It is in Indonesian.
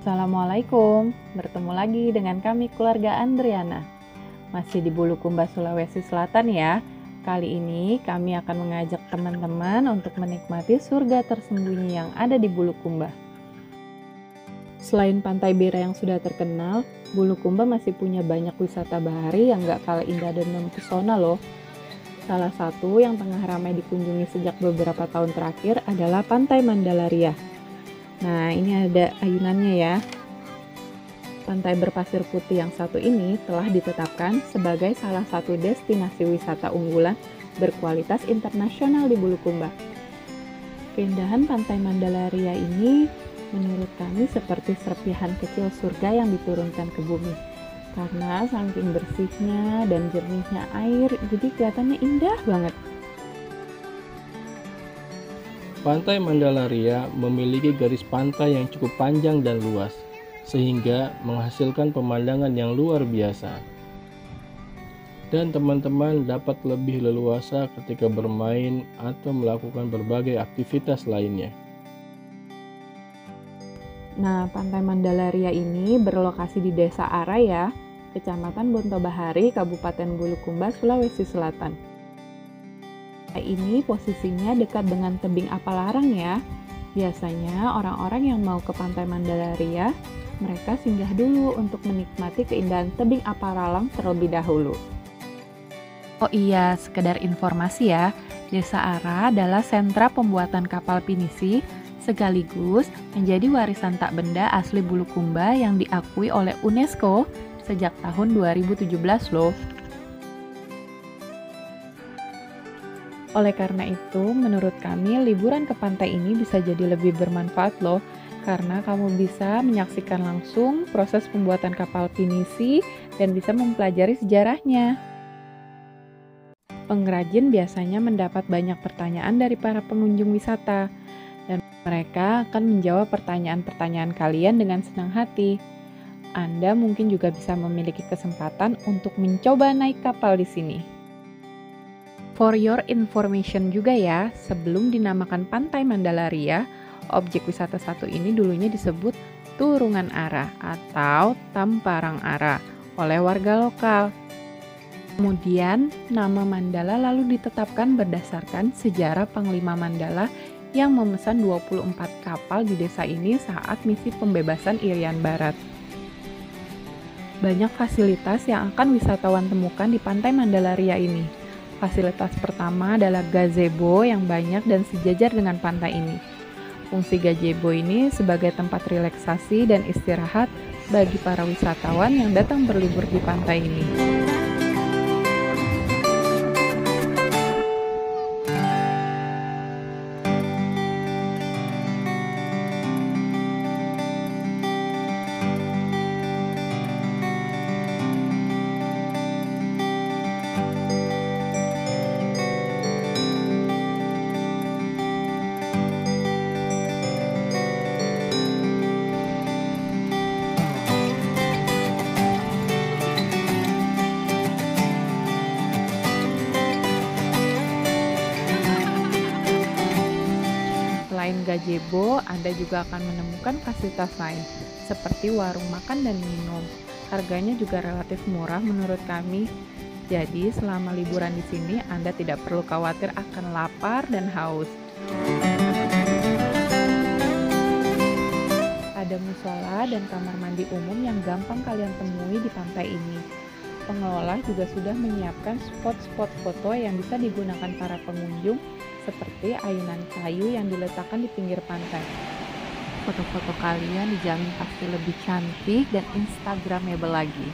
Assalamualaikum, bertemu lagi dengan kami keluarga Andriana. Masih di Bulukumba, Sulawesi Selatan ya. Kali ini kami akan mengajak teman-teman untuk menikmati surga tersembunyi yang ada di Bulukumba. Selain Pantai Bira yang sudah terkenal, Bulukumba masih punya banyak wisata bahari yang gak kalah indah dan mempesona loh. Salah satu yang tengah ramai dikunjungi sejak beberapa tahun terakhir adalah Pantai Mandalaria. Nah, ini ada ayunannya ya. Pantai berpasir putih yang satu ini telah ditetapkan sebagai salah satu destinasi wisata unggulan berkualitas internasional di Bulukumba. Keindahan Pantai Mandalaria ini menurut kami seperti serpihan kecil surga yang diturunkan ke bumi. Karena saking bersihnya dan jernihnya air, jadi kelihatannya indah banget. Pantai Mandalaria memiliki garis pantai yang cukup panjang dan luas, sehingga menghasilkan pemandangan yang luar biasa. Dan teman-teman dapat lebih leluasa ketika bermain atau melakukan berbagai aktivitas lainnya. Nah, Pantai Mandalaria ini berlokasi di Desa Ara ya, Kecamatan Bontobahari, Kabupaten Bulukumba, Sulawesi Selatan. Ini posisinya dekat dengan tebing Apalarang ya. Biasanya orang-orang yang mau ke Pantai Mandalaria, mereka singgah dulu untuk menikmati keindahan tebing Apalarang terlebih dahulu. Oh iya, sekedar informasi ya, Desa Ara adalah sentra pembuatan kapal pinisi sekaligus menjadi warisan tak benda asli Bulukumba yang diakui oleh UNESCO sejak tahun 2017 loh. Oleh karena itu, menurut kami liburan ke pantai ini bisa jadi lebih bermanfaat loh, karena kamu bisa menyaksikan langsung proses pembuatan kapal pinisi dan bisa mempelajari sejarahnya. Pengrajin biasanya mendapat banyak pertanyaan dari para pengunjung wisata, dan mereka akan menjawab pertanyaan-pertanyaan kalian dengan senang hati. Anda mungkin juga bisa memiliki kesempatan untuk mencoba naik kapal di sini. For your information juga ya, sebelum dinamakan Pantai Mandalaria, objek wisata satu ini dulunya disebut Turungan Ara atau Tamparang Ara oleh warga lokal. Kemudian, nama Mandala lalu ditetapkan berdasarkan sejarah Panglima Mandala yang memesan 24 kapal di desa ini saat misi pembebasan Irian Barat. Banyak fasilitas yang akan wisatawan temukan di Pantai Mandalaria ini. Fasilitas pertama adalah gazebo yang banyak dan sejajar dengan pantai ini. Fungsi gazebo ini sebagai tempat relaksasi dan istirahat bagi para wisatawan yang datang berlibur di pantai ini. Selain gazebo, Anda juga akan menemukan fasilitas lain, seperti warung makan dan minum. Harganya juga relatif murah menurut kami. Jadi, selama liburan di sini, Anda tidak perlu khawatir akan lapar dan haus. Ada musola dan kamar mandi umum yang gampang kalian temui di pantai ini. Pengelola juga sudah menyiapkan spot-spot foto yang bisa digunakan para pengunjung seperti ayunan kayu yang diletakkan di pinggir pantai. Foto-foto kalian dijamin pasti lebih cantik dan instagramable lagi.